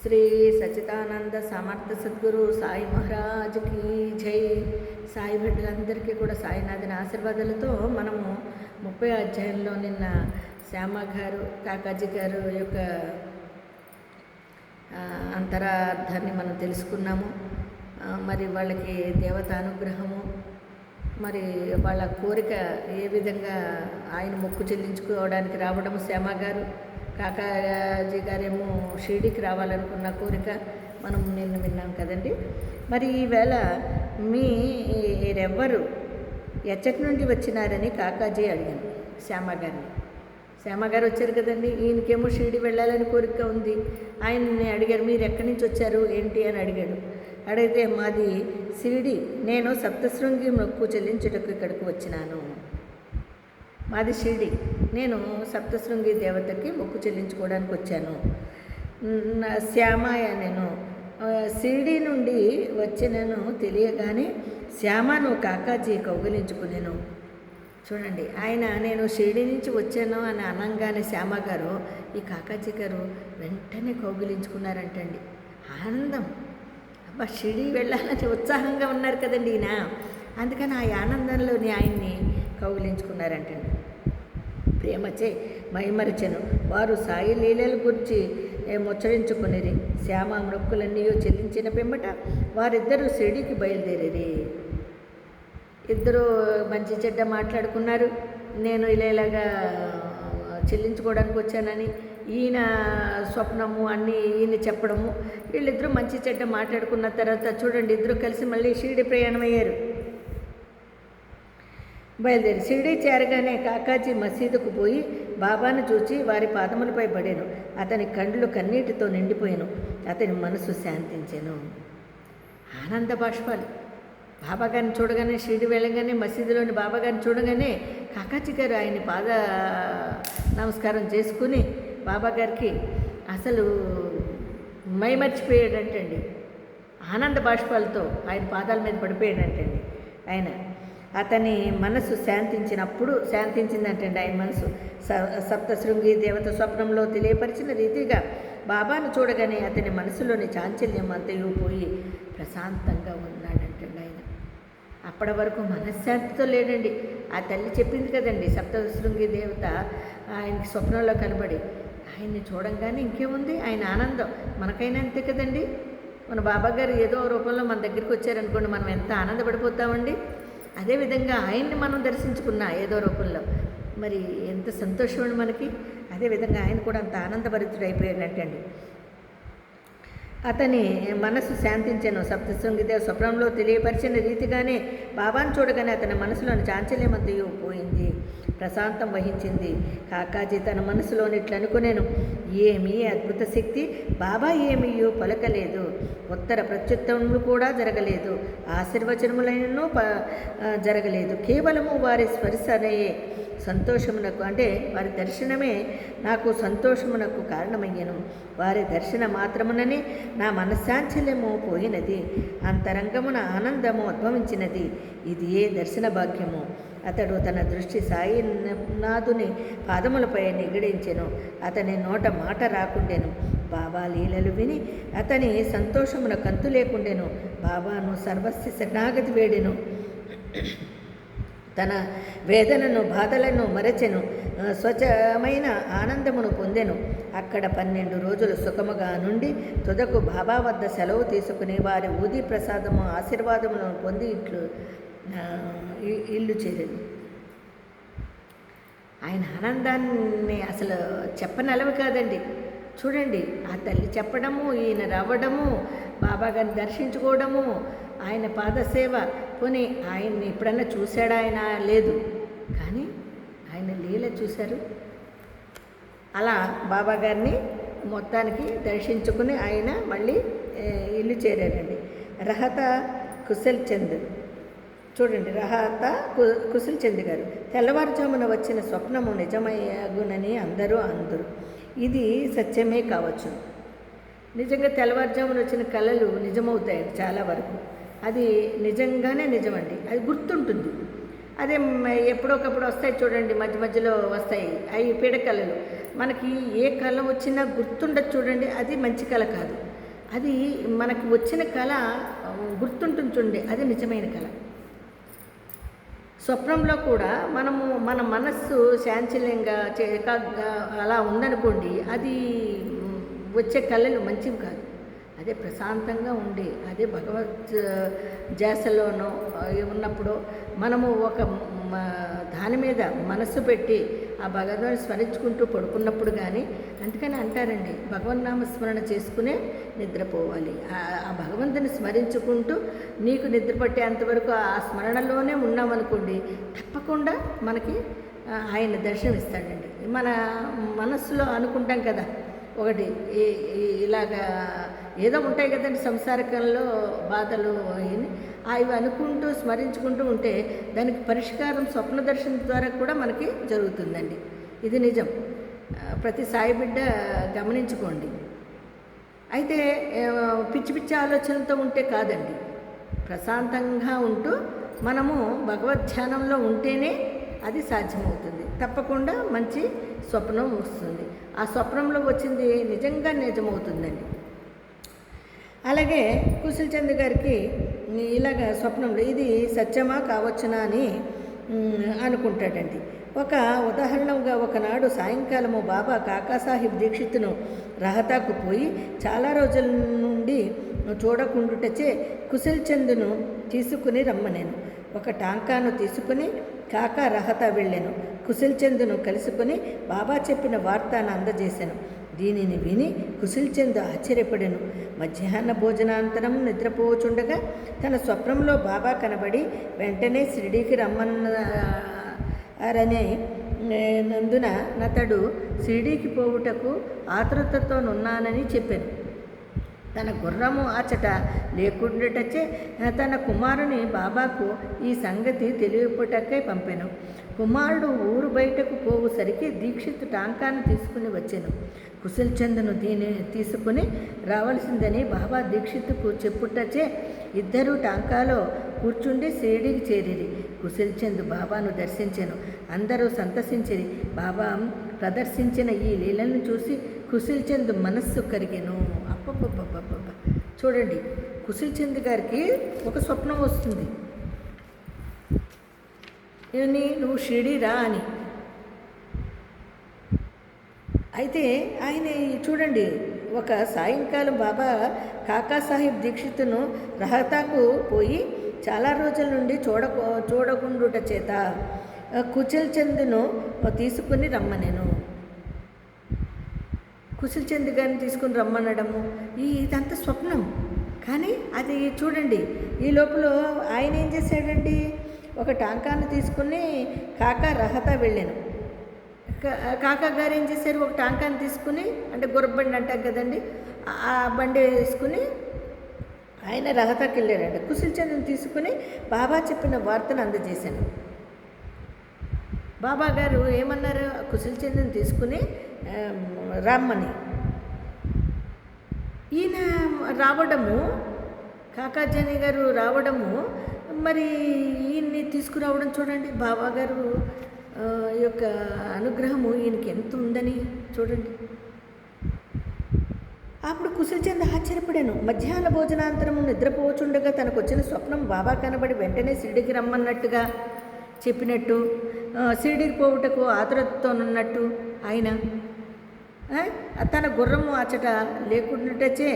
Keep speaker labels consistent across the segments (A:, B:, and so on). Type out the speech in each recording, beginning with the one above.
A: శ్రీ సచిదానంద సమర్థ సద్గురు సాయి మహారాజ్కి జై. సాయి బిడ్డలందరికీ కూడా సాయినాథుని ఆశీర్వాదాలతో మనము 30వ అధ్యాయంలో నిన్న శ్యామ గారు కాకాజీ గారు యొక్క అంతరార్థాన్ని మనం తెలుసుకున్నాము. మరి వాళ్ళకి దేవత అనుగ్రహము, మరి వాళ్ళ కోరిక ఏ విధంగా ఆయన మొక్కు చెల్లించుకోవడానికి రావడము, శ్యామ గారు కాకాజీ గారేమో షిరిడీకి రావాలనుకున్న కోరిక మనం నిన్న విన్నాం కదండి. మరి ఈవేళ మీరెవ్వరు ఎచ్చటి నుండి వచ్చినారని కాకాజీ అడిగాను శ్యామ గారిని. శ్యామ గారు వచ్చారు కదండి, ఈయనకేమో షిరిడి వెళ్ళాలని కోరిక ఉంది. ఆయన్ని అడిగారు, మీరు ఎక్కడి నుంచి వచ్చారు ఏంటి అని అడిగాడు. అడిగితే మాది షిరిడి, నేను సప్తశృంగి మొక్కు చెల్లించుటకు ఇక్కడికి వచ్చినాను. మాది షిరిడి, నేను సప్తశృంగి దేవతకి మొక్కు చెల్లించుకోవడానికి వచ్చాను. శ్యామయ్య, నేను షిరిడి నుండి వచ్చినను తెలియగానే శ్యామను కాకాజీ కౌగిలించుకునేను. చూడండి, ఆయన నేను షిరిడి నుంచి వచ్చాను అని అనగానే శ్యామ గారు ఈ కాకాజీ గారు వెంటనే కౌగిలించుకున్నారంటండి. ఆనందం, అబ్బా షిరిడి వెళ్ళాలని ఉత్సాహంగా ఉన్నారు కదండి ఈయన, అందుకని ఆ ఆనందంలోని ఆయన్ని కౌగిలించుకున్నారంటండి. ప్రేమచే మైమరిచెను వారు సాయి లీలల గురించి ముచ్చరించుకునేది. శ్యామ మొక్కులన్నీ చెల్లించిన పిమ్మట వారిద్దరూ షిరిడీకి బయలుదేరేది. ఇద్దరు మంచి చెడ్డ మాట్లాడుకున్నారు. నేను ఇలాగా చెల్లించుకోవడానికి వచ్చానని ఈయన స్వప్నము అన్నీ ఈయన చెప్పడము, వీళ్ళిద్దరూ మంచి చెడ్డ మాట్లాడుకున్న తర్వాత చూడండి ఇద్దరు కలిసి మళ్ళీ షిరిడి ప్రయాణం అయ్యారు. బయలుదేరి షిరిడి చేరగానే కాకాజీ మసీదుకు పోయి బాబాను చూచి వారి పాదములపై పడాను. అతని కండ్లు కన్నీటితో నిండిపోయాను. అతని మనసు శాంతించాను. ఆనంద బాష్పాలు. బాబాగారిని చూడగానే, షిరిడి వెళ్ళగానే, మసీదులోని బాబాగారిని చూడగానే కాకాజీ గారు ఆయన్ని పాద నమస్కారం చేసుకుని బాబాగారికి అసలు మైమర్చిపోయాడంటండి. ఆనంద బాష్పాలతో ఆయన పాదాల మీద పడిపోయాడంటండి. ఆయన అతని మనసు శాంతించిందంటండి. ఆయన మనసు సప్తశృంగి దేవత స్వప్నంలో తెలియపరిచిన రీతిగా బాబాను చూడగానే అతని మనసులోని చాంచల్యం అంతయు పోయి ప్రశాంతంగా ఉన్నాడంటండి. ఆయన అప్పటి వరకు మనశ్శాంతితో లేడండి. ఆ తల్లి చెప్పింది కదండి, సప్తశృంగి దేవత ఆయనకి స్వప్నంలో కనబడి ఆయన్ని చూడంగానే ఇంకేముంది ఆయన ఆనందం. మనకైనా అంతే కదండి. మన బాబాగారు ఏదో రూపంలో మన దగ్గరికి వచ్చారనుకోండి, మనం ఎంత ఆనందపడిపోతామండి. అదేవిధంగా ఆయన్ని మనం దర్శించుకున్నా ఏదో రూపంలో మరి ఎంత సంతోషం అండి మనకి. అదేవిధంగా ఆయన కూడా అంత ఆనందభరితుడు అయిపోయాడంటండి. అతని మనసు శాంతించాను. సప్తశృంగిదేవ స్వప్నంలో తెలియపరిచిన రీతిగానే బాబాను చూడగానే అతని మనసులోని చాంచల్యమంతయు పోయింది, ప్రశాంతం వహించింది. కాకాజీ తన మనసులోని ఇట్లా అనుకునేను, ఏమీ అద్భుత శక్తి, బాబా ఏమీయో పలకలేదు, ఉత్తర ప్రత్యుత్తములు కూడా జరగలేదు, ఆశీర్వచనములైనను జరగలేదు. కేవలము వారి స్పర్శనయే సంతోషమునకు, అంటే వారి దర్శనమే నాకు సంతోషమునకు కారణమయ్యను. వారి దర్శన మాత్రముననే నా మనశ్శాంచల్యము పోయినది, అంతరంగమున ఆనందము ఉద్భవించినది. ఇది ఏ దర్శన భాగ్యము. అతడు తన దృష్టి సాయినాథుని పాదములపై నిగడించెను. అతని నోట మాట రాకుండెను. బాబా లీలలు విని అతని సంతోషమున కంతు లేకుండెను. బాబాను సర్వస్వ శరణాగతి వేడెను. తన వేదనను బాధలను మరచెను. స్వచ్ఛమైన ఆనందమును పొందెను. అక్కడ 12 రోజులు సుఖముగా నుండి తుదకు బాబా వద్ద సెలవు తీసుకుని వారి ఊది ప్రసాదము ఆశీర్వాదములను పొంది ఇల్లు చేరింది. ఆయన ఆనందాన్ని అసలు చెప్పనలవి కాదండి. చూడండి, ఆ తల్లి చెప్పడము, ఈయన రావడము, బాబాగారిని దర్శించుకోవడము, ఆయన పాదసేవ. పోనీ ఆయన్ని ఎప్పుడన్నా చూశాడా ఆయన? లేదు, కానీ ఆయన లీల చూశారు. అలా బాబాగారిని మొత్తానికి దర్శించుకుని ఆయన మళ్ళీ ఇల్లు చేరారండి. రహత కుశల్ చంద్, చూడండి, రహత కుశల్ చంద్ గారు తెల్లవారుజామున వచ్చిన స్వప్నము నిజమయ్యగునని అందరూ అందరు. ఇది సత్యమే కావచ్చు. నిజంగా తెల్లవారుజామున వచ్చిన కళలు నిజమవుతాయి చాలా వరకు. అది నిజంగానే నిజమండి, అది గుర్తుంటుంది. అదే ఎప్పుడొకప్పుడు వస్తాయి చూడండి, మధ్య మధ్యలో వస్తాయి అవి పీడకళలు. మనకి ఏ కళ వచ్చినా గుర్తుండదు చూడండి, అది మంచి కళ కాదు. అది మనకు వచ్చిన కళ గుర్తుంటుంది చూడండి, అది నిజమైన కళ. స్వప్నంలో కూడా మన మనస్సు శాంచల్యంగా ఏకాగ్రగా అలా ఉందనుకోండి, అది వచ్చే కళలు మంచివి కాదు. అదే ప్రశాంతంగా ఉండి, అదే భగవత్ ధ్యాసలోనో ఉన్నప్పుడు మనము ఒక దాని మీద మనస్సు పెట్టి ఆ భగవంతుని స్మరించుకుంటూ పడుకున్నప్పుడు కానీ, అందుకని అంటారండి, భగవన్నామ స్మరణ చేసుకునే నిద్రపోవాలి. ఆ భగవంతుని స్మరించుకుంటూ నీకు నిద్ర పట్టేంతవరకు ఆ స్మరణలోనే ఉన్నామనుకోండి, తప్పకుండా మనకి ఆయన దర్శనం ఇస్తాడండి. మన మనస్సులో అనుకుంటాం కదా, ఒకటి ఇలాగా ఏదో ఉంటాయి కదండి సంసారకంలో బాధలు అవి అనుకుంటూ స్మరించుకుంటూ ఉంటే దానికి పరిష్కారం స్వప్న దర్శనం ద్వారా కూడా మనకి జరుగుతుందండి. ఇది నిజం, ప్రతి సాయి బిడ్డ గమనించుకోండి. అయితే పిచ్చి పిచ్చి ఆలోచనలతో ఉంటే కాదండి, ప్రశాంతంగా ఉంటూ మనము భగవద్ధ్యానంలో ఉంటేనే అది సాధ్యమవుతుంది. తప్పకుండా మంచి స్వప్నం వస్తుంది. ఆ స్వప్నంలో వచ్చింది నిజంగా నిజమవుతుందండి. అలాగే కుశల్ చంద్ గారికి ఇలాగ స్వప్నంలో ఇది సత్యమా కావచ్చునా అని అనుకుంటాడండి. ఒక ఉదాహరణగా ఒకనాడు సాయంకాలము బాబా కాకాసాహెబ్ దీక్షిత్ను రహతాకు పోయి చాలా రోజుల నుండి చూడకుండుటచే కుశల్ చంద్ను తీసుకుని రమ్మనేను. ఒక టాంకాను తీసుకుని కాకా రహతా వెళ్ళాను. కుశల్ చంద్ను కలుసుకొని బాబా చెప్పిన వార్తను అందజేశాను. దీనిని విని కుశల్ చంద్ ఆశ్చర్యపడెను. మధ్యాహ్న భోజనాంతరం నిద్రపోచుండగా తన స్వప్నంలో బాబా కనబడి వెంటనే షిరిడీకి రమ్మన్నారనే నందున నతడు షిరిడీకి పోవుటకు ఆతృతతోనున్నానని చెప్పాను. తన గుర్రము అచట లేకుండాటచే తన కుమారుని బాబాకు ఈ సంగతి తెలియపుటకై పంపెను. కుమారుడు ఊరు బయటకు పోవుసరికి దీక్షిత్ టాంకాను తీసుకుని వచ్చాను. కుశల్ చంద్ను దీన్ని తీసుకుని రావాల్సిందని బాబా దీక్షిత్కు చెప్పుటచే ఇద్దరూ టాంకాలో కూర్చుండి షిరిడీకి చేరిరి. కుశల్ చంద్ బాబాను దర్శించాను. అందరూ సంతసించిరి. బాబా ప్రదర్శించిన ఈ లీలను చూసి కుశల్ చంద్ మనస్సు కరిగెను. అప్పప్పప్పప్ప చూడండి, కుశల్ చంద్ గారికి ఒక స్వప్నం వస్తుంది, నువ్వు షిరిడీ రా అని. అయితే ఆయన చూడండి, ఒక సాయంకాలం బాబా కాకాసాహెబ్ దీక్షిత్ను రహతాకు పోయి చాలా రోజుల నుండి చూడకుండుట చేత కుశల్ చంద్ను తీసుకుని రమ్మనేను. కుశల్ చంద్ గారిని తీసుకుని రమ్మనడము ఇదంతా స్వప్నం. కానీ అది చూడండి, ఈ లోపల ఆయన ఏం చేశాడండి, ఒక టాంకాను తీసుకుని కాకా రహతా వెళ్ళాను. కాకా గారు ఏం చేశారు, ఒక టాంకాను తీసుకుని, అంటే గుర్రబండి అంటాం కదండి, ఆ బండి వేసుకుని ఆయన రహతాకి వెళ్ళారంట. కుశల్ చంద్ని తీసుకుని బాబా చెప్పిన వార్తను అందజేశాను. బాబా గారు ఏమన్నారు, కుశల్ చంద్ని తీసుకుని రమ్మని. ఈయన రావడము, కాకాజాని గారు రావడము, మరి ఈయన్ని తీసుకురావడం చూడండి, బాబా గారు యొక్క అనుగ్రహము ఈయనకి ఎంత ఉందని చూడండి. అప్పుడు కుశల్ చంద్ ఆశ్చర్యపడాను. మధ్యాహ్న భోజనాంతరము నిద్రపోచుండగా తనకు వచ్చిన స్వప్నం బాబా కనబడి వెంటనే షిరిడీకి రమ్మన్నట్టుగా చెప్పినట్టు, షిరిడీకి పోవుటకు ఆతురతతోనున్నట్టు ఆయన తన గుర్రము అచట లేకుండాటచే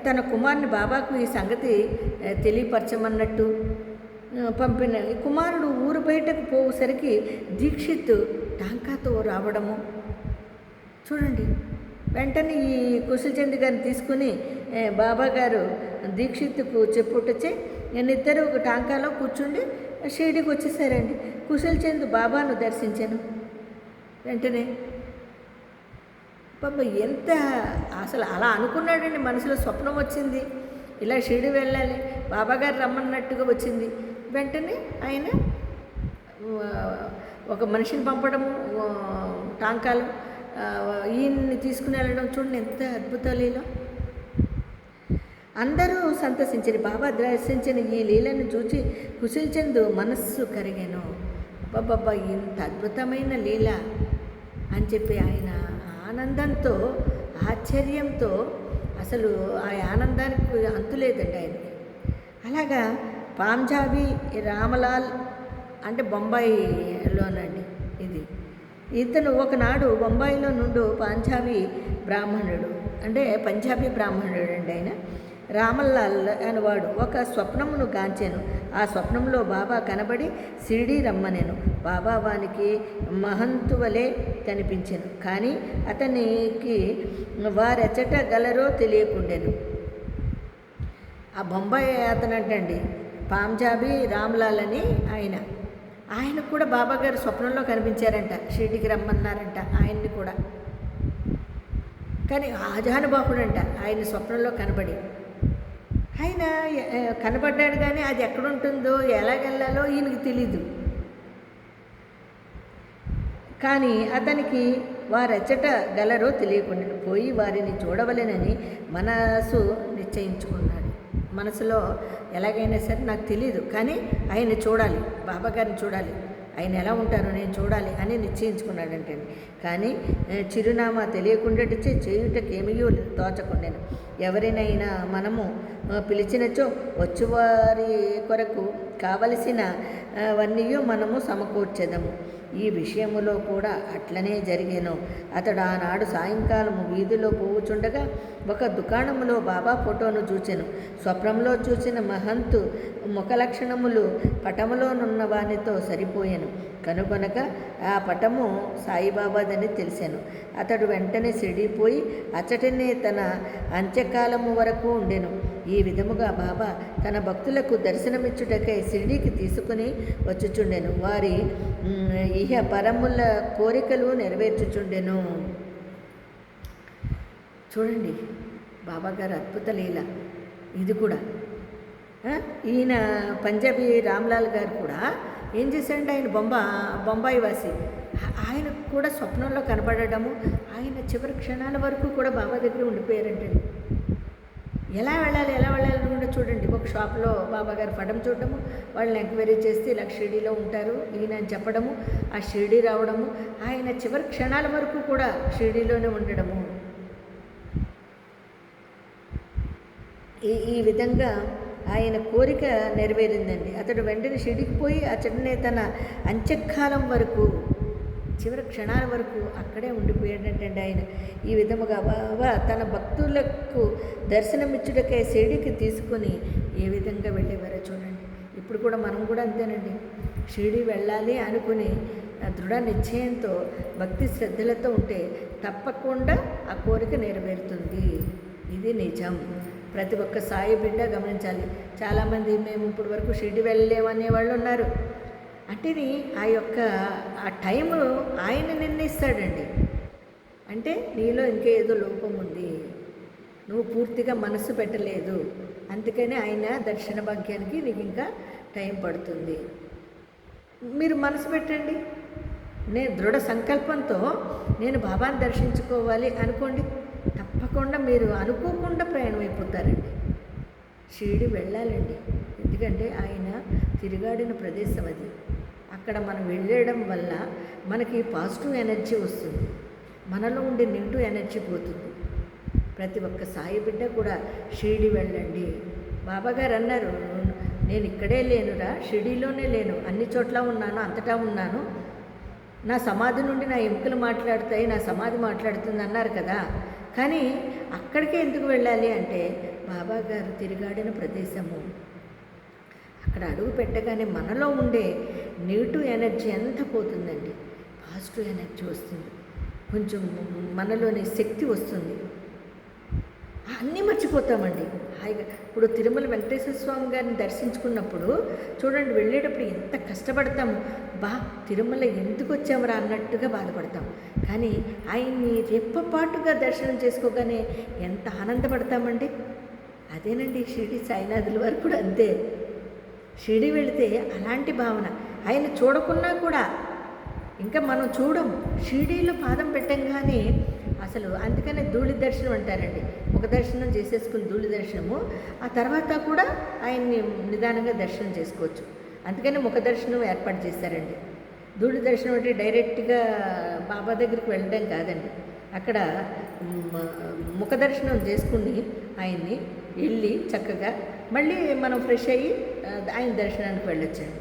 A: తన కుమారుని బాబాకు ఈ సంగతి తెలియపరచమన్నట్టు పంపిన. కుమారుడు ఊరు బయటకు పోవుసరికి దీక్షిత్ టాంకాతో రావడము చూడండి. వెంటనే ఈ కుశల్ చంద్ గారిని తీసుకుని బాబా గారు దీక్షిత్కు చెప్పుటచే నేనిద్దరు ఒక టాంకాలో కూర్చుండి షిరిడీకి వచ్చేసారండి. కుశల్ చంద్ బాబాను దర్శించాను. వెంటనే పాప ఎంత అసలు అలా అనుకున్నాడండి, మనసులో స్వప్నం వచ్చింది, ఇలా షిరిడి వెళ్ళాలి, బాబాగారు రమ్మన్నట్టుగా వచ్చింది. వెంటనే ఆయన ఒక మనిషిని పంపడము, టాంకాలు ఈయన్ని తీసుకుని వెళ్ళడం చూడండి, ఎంత అద్భుత లీల. అందరూ సంతసించారు. బాబా దర్శించిన ఈ లీలను చూసి కుశల్ చంద్ మనస్సు కరిగాను. బాబా ఇంత అద్భుతమైన లీల అని చెప్పి ఆయన ఆనందంతో, ఆశ్చర్యంతో అసలు ఆ ఆనందానికి అంతులేదండి ఆయనకి. అలాగా పాంజాబీ రామలాల్ అంటే బొంబాయిలోనండి ఇది. ఇతను ఒకనాడు బొంబాయిలో నుండి పంజాబీ బ్రాహ్మణుడు అంటే పంజాబీ బ్రాహ్మణుడు అండి ఆయన. రామలాల్ అనేవాడు ఒక స్వప్నమును గాంచెను. ఆ స్వప్నంలో బాబా కనబడి షిరిడీ రమ్మనెను. బాబా వానికి మహంతు వలె కనిపించెను. కానీ అతనికి వారెచ్చట గలరో తెలియకుండెను. ఆ బొంబాయి అతనంటండి పంజాబీ రామ్లాల్ అని ఆయనకు కూడా బాబా గారు స్వప్నంలో కనిపించారంట. షిరిడీకి రమ్మన్నారంట ఆయన్ని కూడా. కానీ ఆజానుబాహుడంట ఆయన స్వప్నంలో కనబడి. ఆయన కనబడ్డాడు కానీ అది ఎక్కడుంటుందో ఎలాగెళ్ళాలో ఈయనకి తెలీదు. కానీ అతనికి వారెచ్చట గలరో తెలియకుండా పోయి వారిని చూడవలెనని మనసు నిశ్చయించుకున్నాడు. మనసులో ఎలాగైనా సరే నాకు తెలీదు కానీ ఆయన చూడాలి, బాబాగారిని చూడాలి, ఆయన ఎలా ఉంటారో నేను చూడాలి అని నిశ్చయించుకున్నాడంటే. కానీ చిరునామా తెలియకుండా చేయుటకేమియో తోచకుండాను. ఎవరినైనా మనము పిలిచినచో వచ్చువారి కొరకు కావలసినవన్నీ మనము సమకూర్చెదము. ఈ విషయములో కూడా అట్లనే జరిగేను. అతడు ఆనాడు సాయంకాలం వీధిలో పోవుచుండగా ఒక దుకాణములో బాబా ఫోటోను చూచెను. స్వప్నంలో చూసిన మహంతు ముఖ లక్షణములు పటములోనున్న వానితో సరిపోయాను కనుగొనక ఆ పటము సాయిబాబాదని తెలిసాను. అతడు వెంటనే సిడిపోయి అచ్చటనే తన అంత్యకాలము వరకు ఉండెను. ఈ విధముగా బాబా తన భక్తులకు దర్శనమిచ్చుటకై షిరిడీకి తీసుకుని వచ్చుచుండెను. వారి ఇహ పరముల కోరికలు నెరవేర్చుచుండెను. చూడండి బాబాగారు అద్భుత లీల ఇది కూడా. ఈయన పంజాబీ రామ్లాల్ గారు కూడా ఏం చేశాడంటే ఆయన బొంబాయి వాసి. ఆయనకు కూడా స్వప్నంలో కనపడము, ఆయన చివరి క్షణాల వరకు కూడా బాబా దగ్గర ఉండిపోయారంటండి. ఎలా వెళ్ళాలి కూడా చూడండి. ఒక షాప్లో బాబాగారు పడం చూడడము, వాళ్ళని ఎంక్వైరీ చేస్తే ఇలా షిరిడీలో ఉంటారు ఈయన అని చెప్పడము, ఆ షిరిడీ రావడము, ఆయన చివరి క్షణాల వరకు కూడా షిరిడీలోనే ఉండడము. ఈ విధంగా ఆయన కోరిక నెరవేరిందండి. అతడు వెంటనే షిరిడీకి పోయి అతడినే తన అంత్యకాలం వరకు చివరి క్షణాల వరకు అక్కడే ఉండిపోయాడంటండి ఆయన. ఈ విధముగా బాబా తన భక్తులకు దర్శనమిచ్చుటకై షిరిడీకి తీసుకొని ఏ విధంగా వెళ్ళేవారో చూడండి. ఇప్పుడు కూడా మనం కూడా అంతేనండి. షిరిడీ వెళ్ళాలి అనుకుని దృఢ నిశ్చయంతో భక్తి శ్రద్ధలతో ఉంటే తప్పకుండా ఆ కోరిక నెరవేరుతుంది. ఇది నిజం. ప్రతి ఒక్క సాయి బిడ్డ గమనించాలి. చాలామంది మేము ఇప్పుడు వరకు షిరిడీ వెళ్ళలేమనే వాళ్ళు ఉన్నారు. అంటే ఆ టైము ఆయన నిర్ణయిస్తాడండి. అంటే నీలో ఇంకేదో లోపం ఉంది, నువ్వు పూర్తిగా మనసు పెట్టలేదు, అందుకని ఆయన దర్శన భాగ్యానికి నీకు ఇంకా టైం పడుతుంది. మీరు మనసు పెట్టండి. నేను దృఢ సంకల్పంతో నేను బాబాని దర్శించుకోవాలి అనుకోండి, తప్పకుండా మీరు అనుకోకుండా ప్రయాణం అయిపోతారండి. షిరిడీ వెళ్ళాలండి. ఎందుకంటే ఆయన తిరుగాడిన ప్రదేశం అది. అక్కడ మనం వెళ్ళడం వల్ల మనకి పాజిటివ్ ఎనర్జీ వస్తుంది, మనలో ఉండే నెగిటివ్ ఎనర్జీ పోతుంది. ప్రతి ఒక్క సాయి బిడ్డ కూడా షిరిడీ వెళ్ళండి. బాబాగారు అన్నారు, నేను ఇక్కడే లేనురా, షిరిడీలోనే లేను, అన్ని చోట్ల ఉన్నాను, అంతటా ఉన్నాను, నా సమాధి నుండి నా ఎముకలు మాట్లాడుతాయి, నా సమాధి మాట్లాడుతుంది అన్నారు కదా. కానీ అక్కడికే ఎందుకు వెళ్ళాలి అంటే బాబాగారు తిరుగాడిన ప్రదేశము. అక్కడ అడుగు పెట్టగానే మనలో ఉండే నెగిటివ్ ఎనర్జీ ఎంత పోతుందండి, పాజిటివ్ ఎనర్జీ వస్తుంది, కొంచెం మనలోని శక్తి వస్తుంది, అన్నీ మర్చిపోతామండి హాయిగా. ఇప్పుడు తిరుమల వెంకటేశ్వర స్వామి గారిని దర్శించుకున్నప్పుడు చూడండి, వెళ్ళేటప్పుడు ఎంత కష్టపడతాము, తిరుమల ఎందుకు వచ్చామరా అన్నట్టుగా బాధపడతాం. కానీ ఆయన్ని రెప్పపాటుగా దర్శనం చేసుకోగానే ఎంత ఆనందపడతామండి. అదేనండి షిరిడి సాయినాథుల వారు కూడా అంతే. షిరిడి వెళితే అలాంటి భావన. ఆయన చూడకున్నా కూడా ఇంకా మనం చూడం, షిరిడీలో పాదం పెట్టంగానే అసలు అందుకనే ధూళి దర్శనం అంటారండి. ఒక దర్శనం చేసేసుకుని ధూళి దర్శనము, ఆ తర్వాత కూడా ఆయన్ని నిదానంగా దర్శనం చేసుకోవచ్చు. అందుకని ముఖ దర్శనం ఏర్పాటు చేశారండి. ధూళి దర్శనం అంటే డైరెక్ట్గా బాబా దగ్గరికి వెళ్ళడం కాదండి. అక్కడ ముఖదర్శనం చేసుకుని ఆయన్ని వెళ్ళి చక్కగా మళ్ళీ మనం ఫ్రెష్ అయ్యి ఆయన దర్శనానికి వెళ్ళొచ్చండి.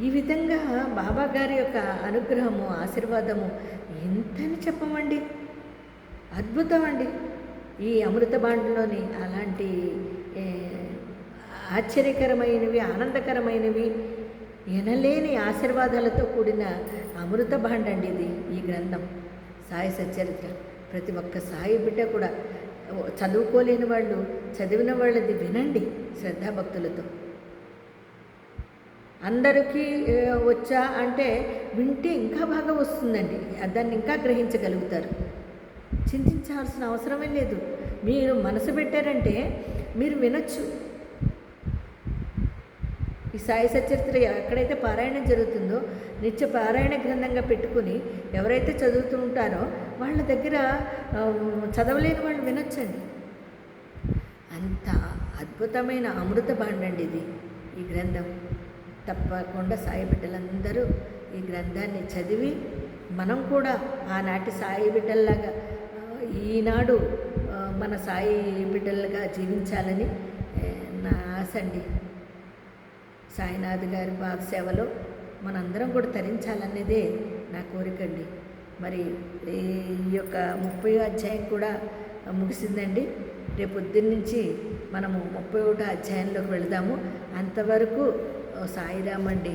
A: ఈ విధంగా బాబా గారి యొక్క అనుగ్రహము, ఆశీర్వాదము ఎంతని చెప్పమండి, అద్భుతం అండి. ఈ అమృత బాండలోని అలాంటి ఆశ్చర్యకరమైనవి, ఆనందకరమైనవి, ఎనలేని ఆశీర్వాదాలతో కూడిన అమృత భాండ అండి ఇది, ఈ గ్రంథం సాయి సచ్చరిత్ర. ప్రతి ఒక్క సాయి బిడ్డ కూడా చదువుకోలేని వాళ్ళు చదివిన వాళ్ళది వినండి శ్రద్ధాభక్తులతో. అందరికీ వచ్చా అంటే వింటే ఇంకా బాగా వస్తుందండి, దాన్ని ఇంకా గ్రహించగలుగుతారు. చింతించాల్సిన అవసరమే లేదు. మీరు మనసు పెట్టారంటే మీరు వినొచ్చు. ఈ సాయి సచరిత్ర ఎక్కడైతే పారాయణం జరుగుతుందో నిత్య పారాయణ గ్రంథంగా పెట్టుకుని ఎవరైతే చదువుతూ ఉంటారో వాళ్ళ దగ్గర చదవలేని వాళ్ళు వినొచ్చండి. అంత అద్భుతమైన అమృత భాండండి ఇది, ఈ గ్రంథం. తప్పకుండా సాయి బిడ్డలందరూ ఈ గ్రంథాన్ని చదివి మనం కూడా ఆనాటి సాయి బిడ్డల్లాగా ఈనాడు మన సాయి బిడ్డలుగా జీవించాలని నా ఆశ అండి. సాయినాథ్ గారి సేవలో మనందరం కూడా తరించాలనేదే నా కోరికండి. మరి ఈ యొక్క 30వ అధ్యాయం కూడా ముగిసిందండి. రేపు పొద్దున్న నుంచి మనము 31వ అధ్యాయంలోకి వెళదాము. అంతవరకు సాయిరామ్ అండి.